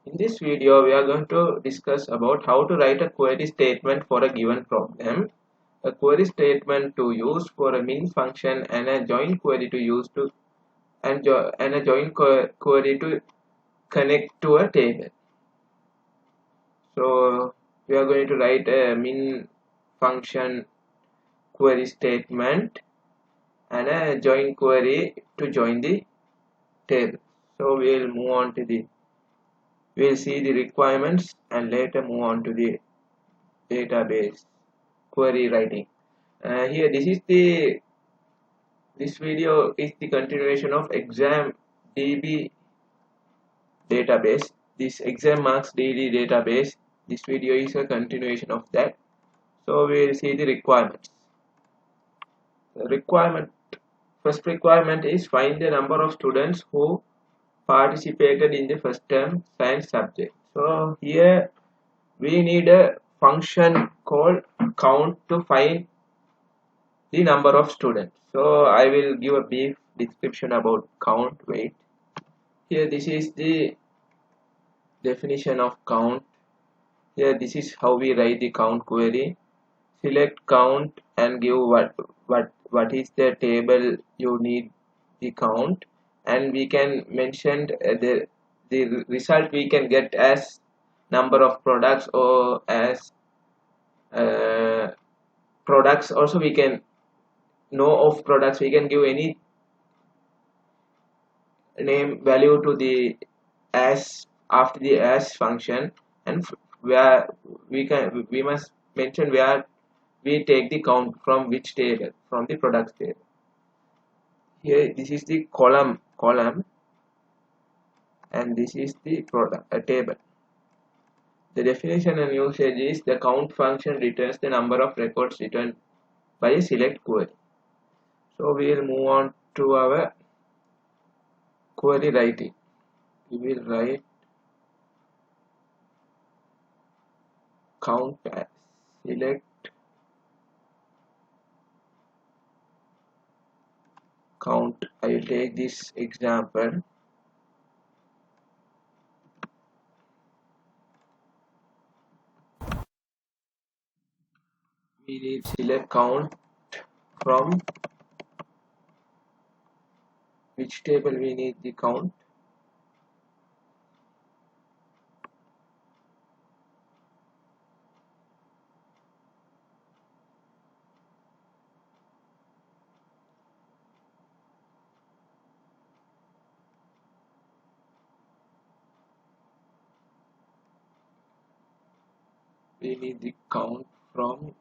In this video, we are going to discuss about how to write a query statement for a given problem, a query statement to use for a min function, and a join query to use to and a join query to connect to a table. So we are going to write a min function query statement and a join query to join the table. So we'll see the requirements and later move on to the database query writing. Here this video is the continuation of exam db database. This exam marks DB database, this video is a continuation of that. So we will see the requirements. The first requirement is find the number of students who participated in the first term science subject. So here we need a function called count to find the number of students. So I will give a brief description about count. Wait, here this is the definition of count. Here this is how we write the count query. Select count and give what is the table you need the count, and we can mention the result we can get as number of products or as products. Also we can know of products, we can give any name value to the as after the as function, and where we must mention where we take the count from, which table, from the products table. Here this is the column and this is the product table. The definition and usage is the count function returns the number of records returned by a select query. So we will move on to our query writing. We will write count as select count. I will take this example. We need select count from which table we need the count. We need the count from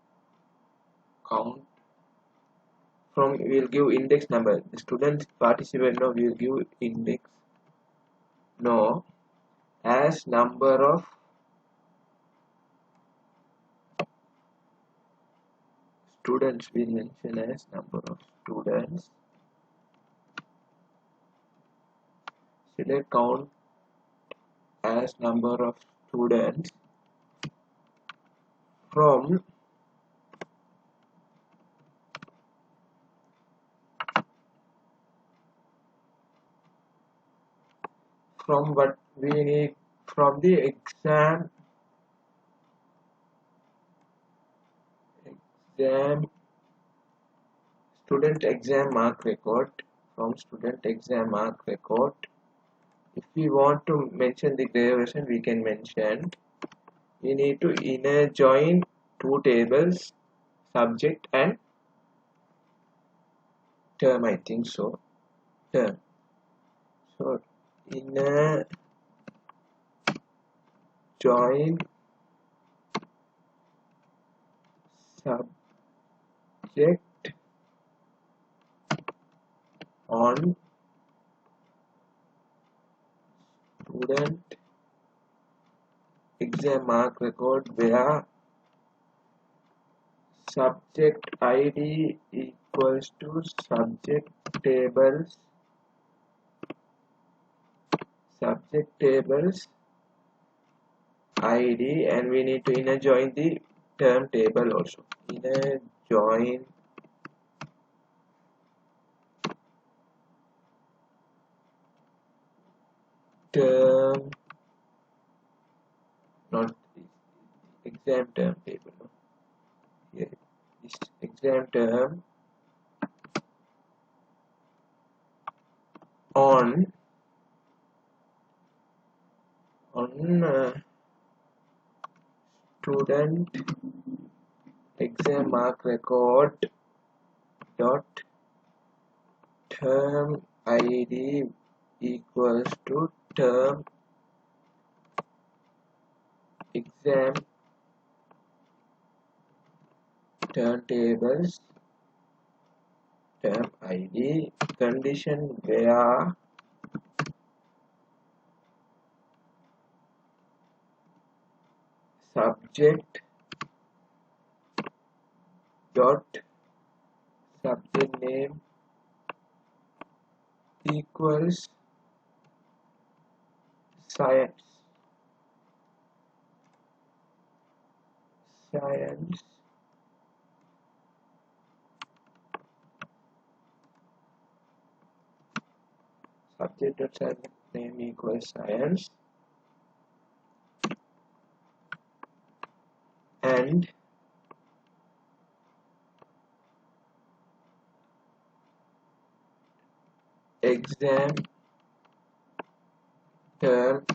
we will give index number. The student participant now we will give index no as number of students. We mention as number of students. Select count as number of students from what we need from the student exam mark record. From student exam mark record, if we want to mention the derivation, we can mention. We need to inner join two tables, subject and term, I think so, term. So inner join subject on student exam mark record where subject ID equals to subject tables ID, and we need to inner join the term table also. Inner join term not this exam term table. No? Here this exam term on student exam mark record dot term id equals to term exam turntables term id condition where subject dot subject name equals science subject dot subject name equals science and exam term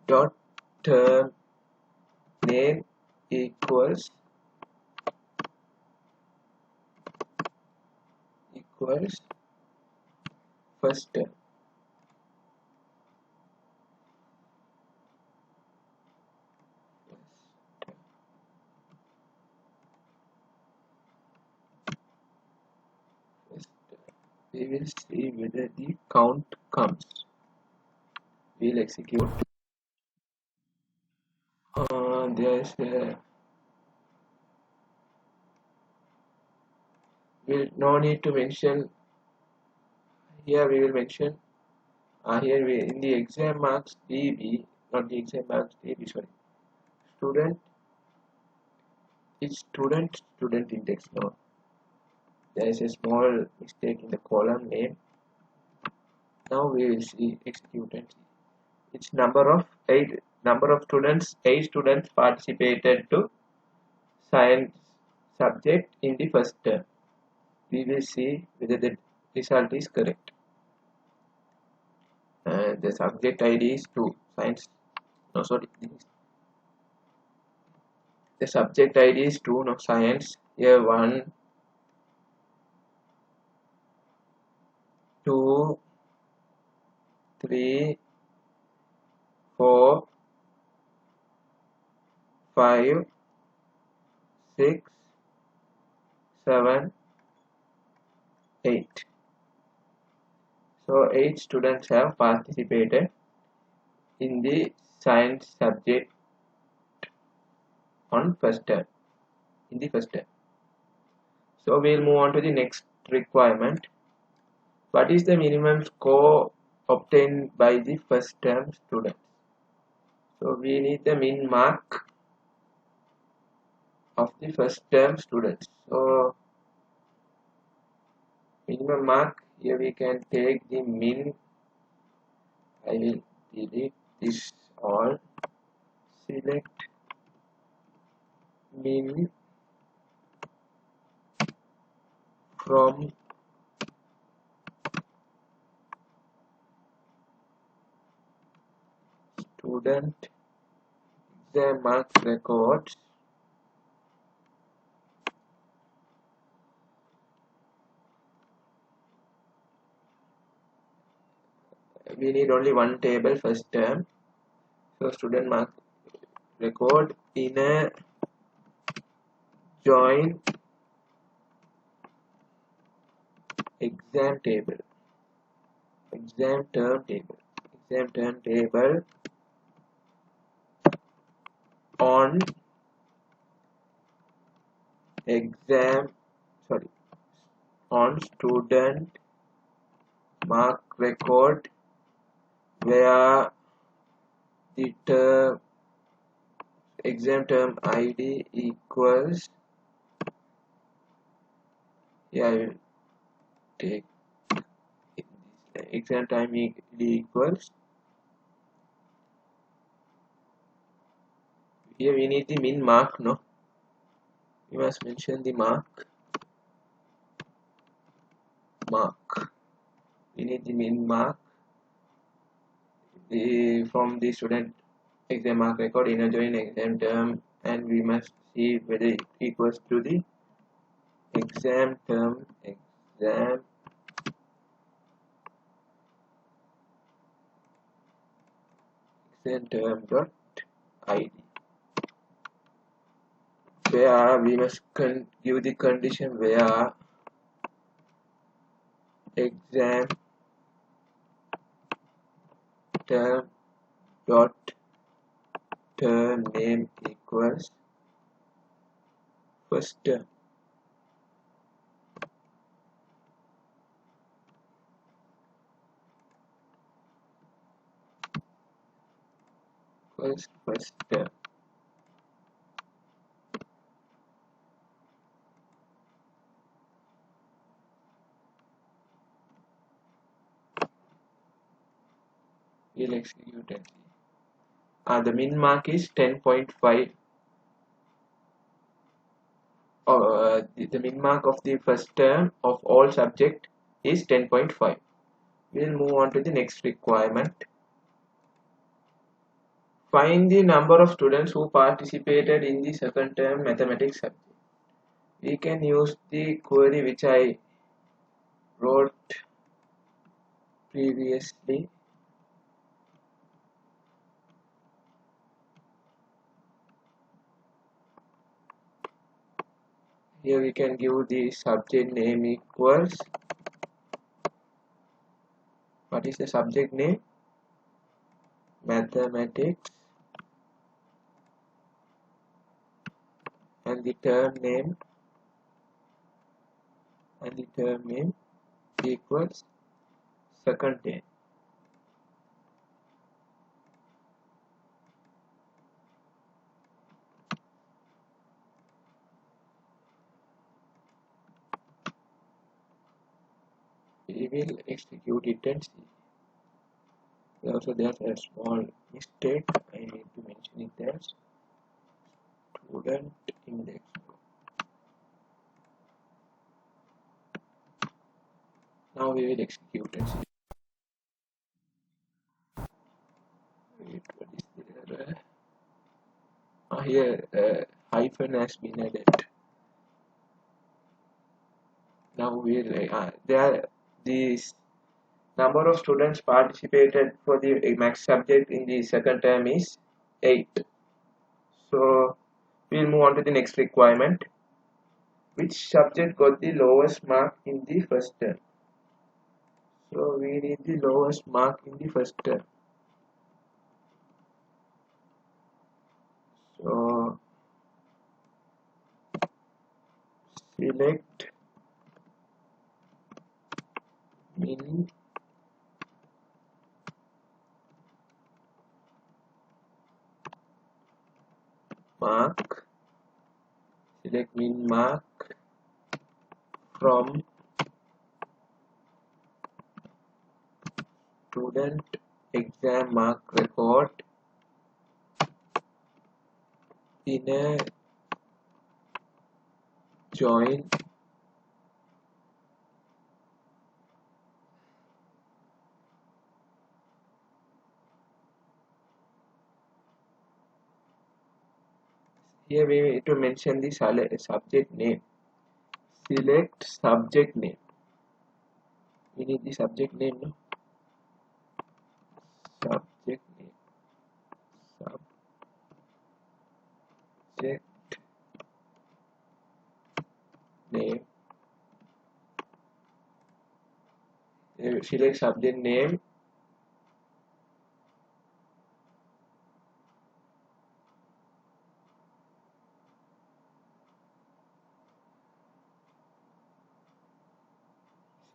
dot term name equals first term. We will see whether the count comes. We'll execute. There's we'll no need to mention here. We will mention here we in the exam marks db, not the exam marks db. Sorry, student. It's student index. No, there is a small mistake in the column name. Now we will see execute and see. Its number of students. 8 students participated to science subject in the first term. We will see whether the result is correct. The subject ID is 2. Science. No, sorry. The subject ID is 2. No, science. Here 1, 2, 3, 4, 5, 6, 7, 8. So 8 students have participated in the science subject on first term. In the first term. So we'll move on to the next requirement. What is the minimum score obtained by the first term students? So we need the min mark of the first term students. So minimum mark, here we can take the min. I will delete this all. Select min from student exam marks records we need only one table first term. So student mark record in a join exam table, exam term table on exam, sorry, on student mark record where the term exam term ID equals, yeah, I will take exam time ID equals here we need the min mark, no? We must mention the mark. We need the min mark from the student exam mark record inner join exam term, and we must see whether it equals to the exam term exam term dot id, where we must give the condition where exam term dot term name equals first term. First term. We'll execute and see. The min mark is 10.5. The min mark of the first term of all subject is 10.5. We'll move on to the next requirement. Find the number of students who participated in the second term mathematics subject. We can use the query which I wrote previously. Here we can give the subject name equals, what is the subject name? Mathematics, and the term name equals second term. We will execute it and see. Also, there's a small mistake. I need to mention it as student index. Now we will execute and see. Wait, what is the error? Here hyphen has been added. Now we will this number of students participated for the max subject in the second term is 8. So we'll move on to the next requirement. Which subject got the lowest mark in the first term? So we need the lowest mark in the first term. So select min mark. Select min mark from student exam mark record inner join here we need to mention the subject name. Select subject name. We need the subject name, no? Subject name. Subject name. Select subject name.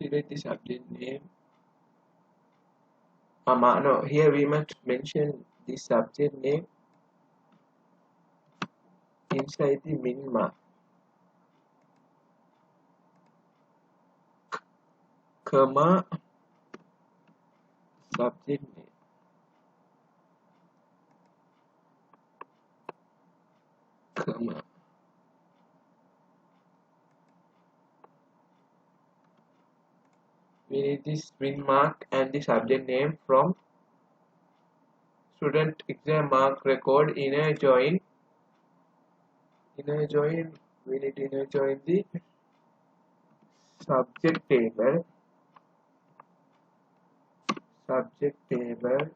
Select the subject name. No, here we must mention the subject name inside the min mark, comma subject name. comma. We need this min mark and the subject name from student exam mark record. Inner join. We need inner join the subject table. Subject table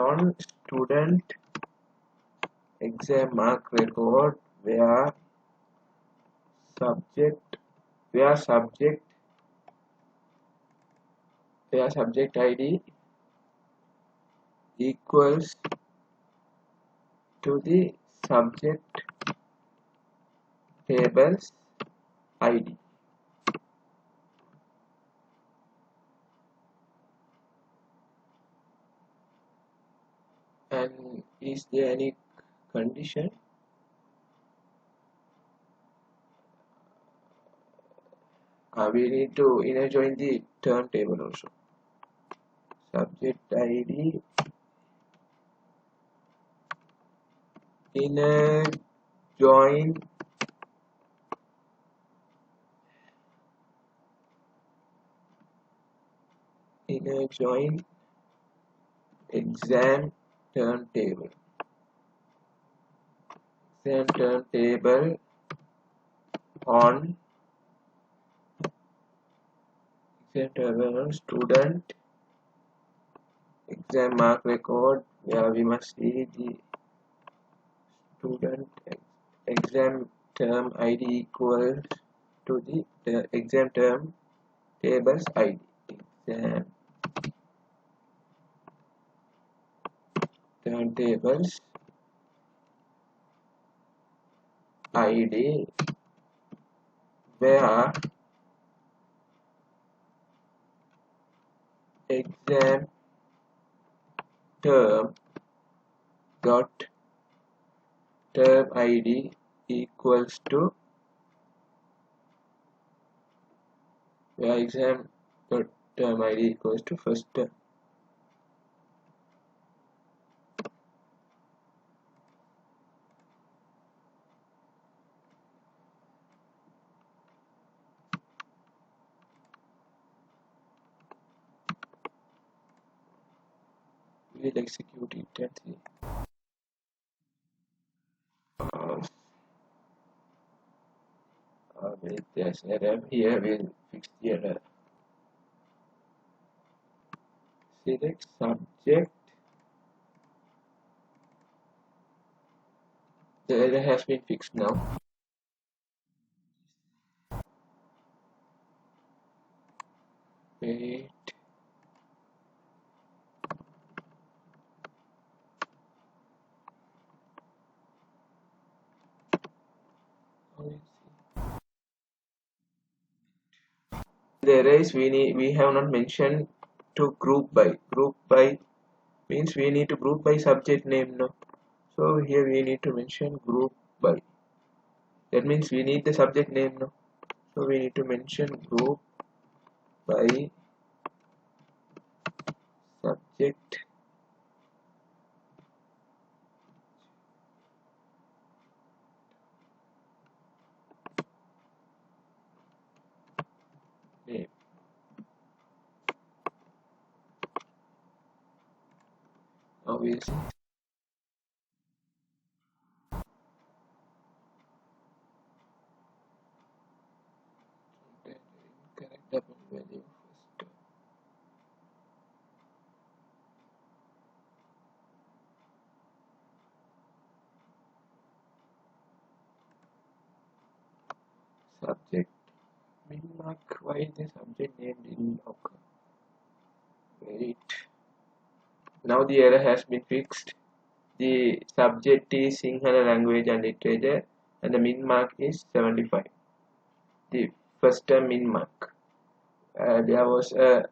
on student exam mark record where subject ID equals to the subject table's ID. And is there any condition? We need to inner join the term table also. Subject ID inner join exam term table. Exam term table on student exam mark record where we must see the student exam term ID equals to the exam term table's ID. Exam term table's ID where exam term dot term ID equals to where exam dot term ID equals to first term. We'll execute it and see. Wait, there's error here. We'll fix the error. Select subject. The error has been fixed now. Wait. The error is we have not mentioned to group by. Group by means we need to group by subject name now. So here we need to mention group by. That means we need the subject name now. So we need to mention group by subject name. Now we'll see. Correct double value first. Subject min mark. Why the subject name didn't occur? Wait. Now the error has been fixed. The subject is Sinhala language and literature and the min mark is 75. The first term min mark. There was a.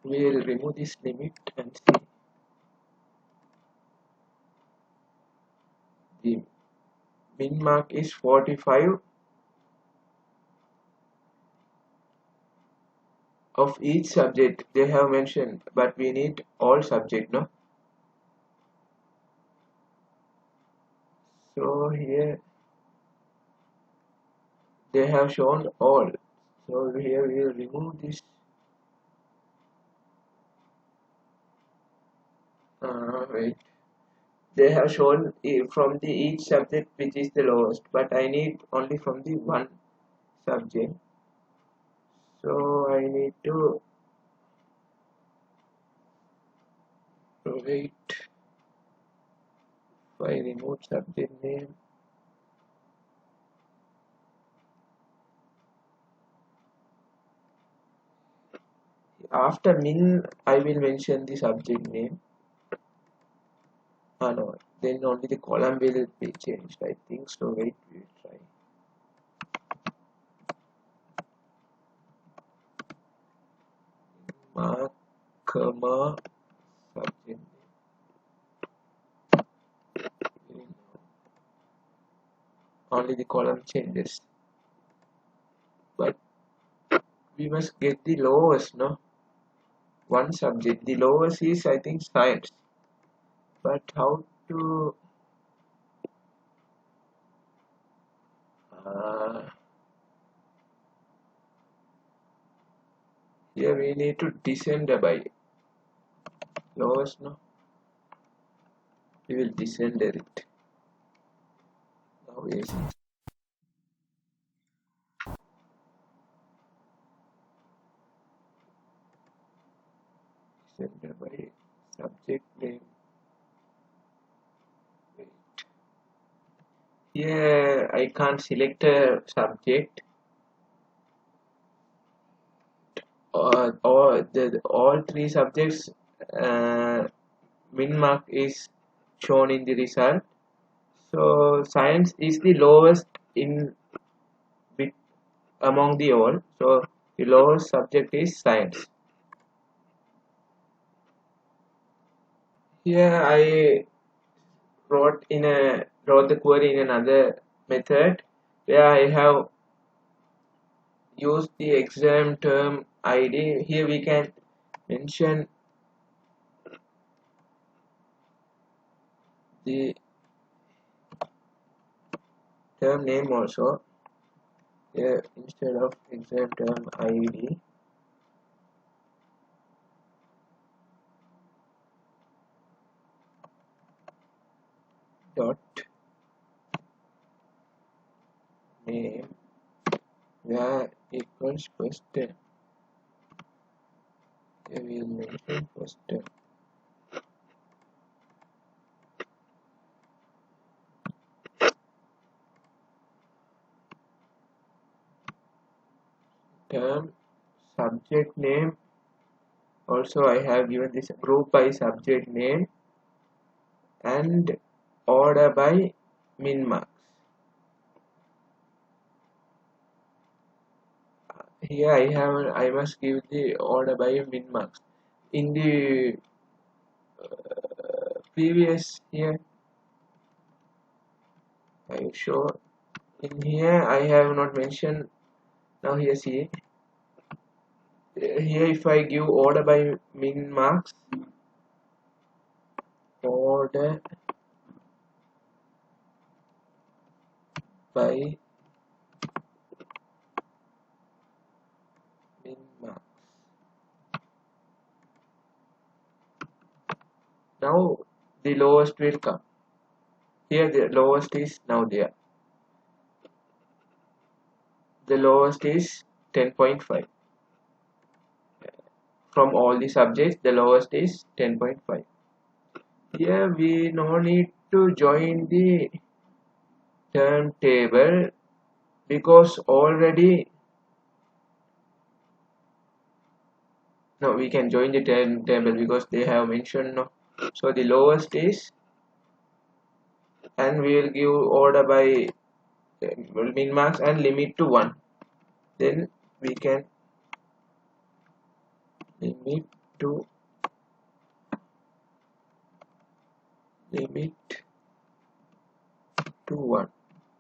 We'll remove this limit and see. The min mark is 45. of each subject they have mentioned, but we need all subject, no? So here they have shown all. So here we will remove this. Wait. They have shown from the each subject which is the lowest, but I need only from the one subject. So I need to wait. If I remove subject name, after min I will mention the subject name. No, then only the column will be changed, I think. So wait, we will try. Mark, comma, subject name. Only the column changes, but we must get the lowest, no? One subject. The lowest is, I think, science. But how to here we need to descend by lowest, no? We will descend it. Now we descend by subject name. Wait. Here I can't select a subject. All three subjects min mark is shown in the result. So science is the lowest in among the all. So the lowest subject is science. Here I wrote the query in another method where I have used the exam term ID. Here we can mention the term name also. Here instead of exam term ID, dot name where equals first term. Here we will mention first term. Term subject name. Also I have given this group by subject name and order by min marks. Here I must give the order by min marks. In the previous here I show in here I have not mentioned. Now here see here if I give order by min marks, order by min marks. Now the lowest will come. Here the lowest is now there. The lowest is 10.5. From all the subjects, the lowest is 10.5. Here we no need to join the term table because already no, we can join the term table because they have mentioned no. So the lowest is, and we will give order by min marks and limit to 1. Then we can limit to 1.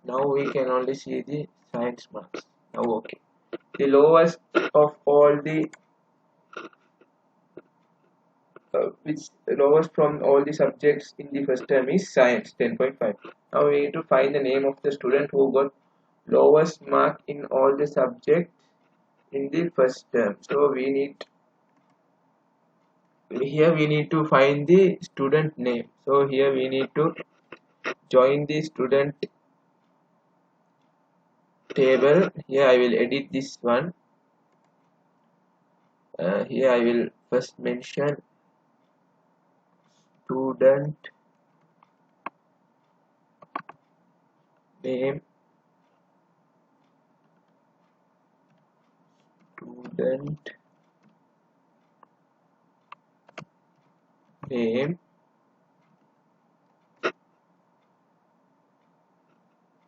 Now we can only see the science marks. Now okay. The lowest of all the which lowest from all the subjects in the first term is science 10.5. Now we need to find the name of the student who got lowest mark in all the subjects in the first term. So we need to find the student name. So here we need to join the student table. Here I will edit this one. Here I will first mention student name, student name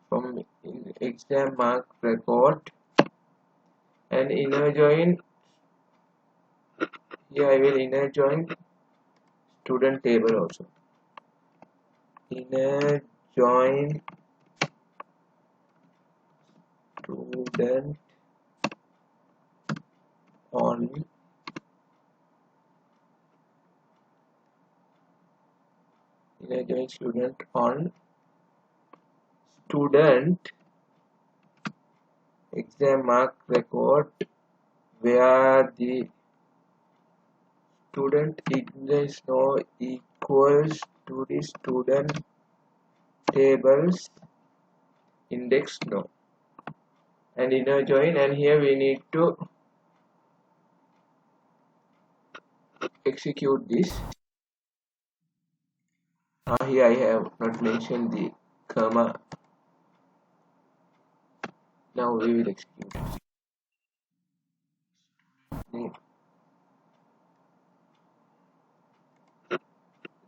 from in exam mark record, and inner join. Here I will inner join student table also. Inner join student on inner join student on student exam mark record, where the student index no equals to the student tables index no, and inner join, and here we need to execute this. Here I have not mentioned the comma. Now we will execute name.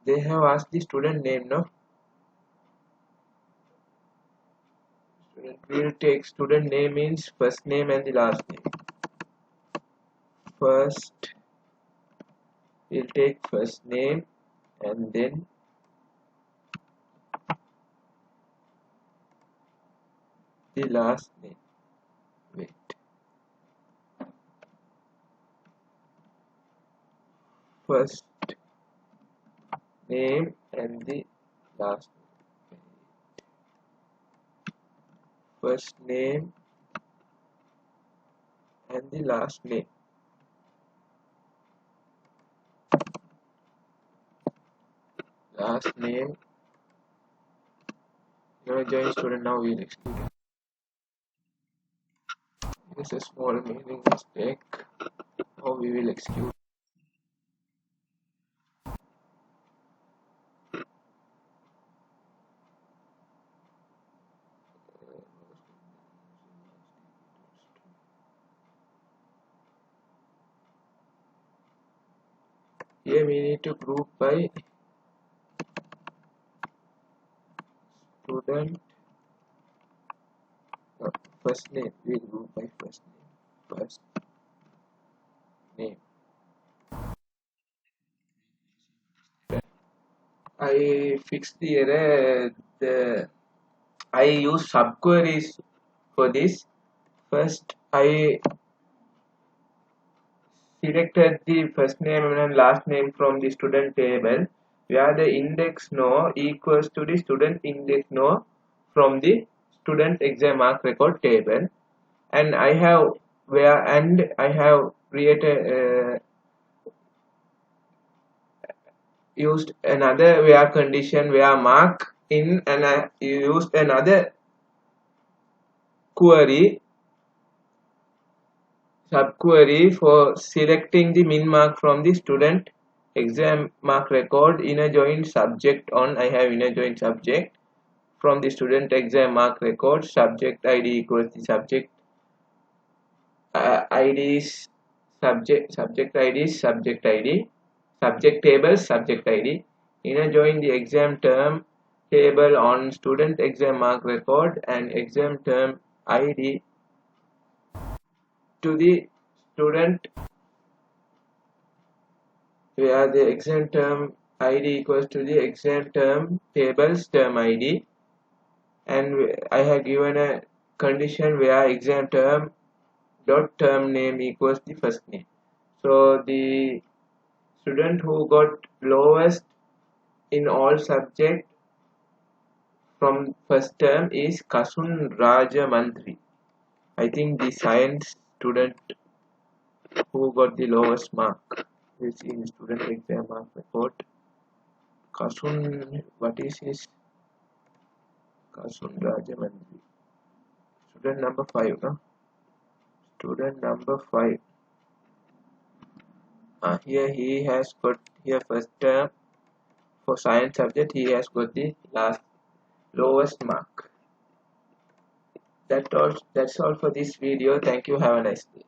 They have asked the student name, no? Student will take student name means first name and the last name. First we'll take first name and then the last name. Wait. First name and the last name. First name and the last name. Last name. Now join student. Now we'll exclude it. This is a small meaning mistake. Now we will execute. Here we need to group by student first name. We'll group by first name. First name. I fixed the error. I use subqueries for this. First, I selected the first name and last name from the student table, where the index no equals to the student index no from the student exam mark record table, and I have created used another where condition where mark in, and I used another query subquery for selecting the min mark from the student exam mark record. Inner join subject on. I have inner join subject from the student exam mark record. Subject id equals the subject id is subject id is subject id, subject table subject id. Inner join the exam term table on student exam mark record and exam term id to the student, where the exam term id equals to the exam term tables term id, and I have given a condition where exam term dot term name equals the first name. So the Student who got lowest in all subjects from first term is Kasun Rajamantri. I think the science student who got the lowest mark. We'll see in student exam mark report. Kasun, what is his? Kasun Rajamantri. Student number 5, no? Student number 5. Here he has got here first term for science subject. He has got the lowest mark. That's all for this video. Thank you. Have a nice day.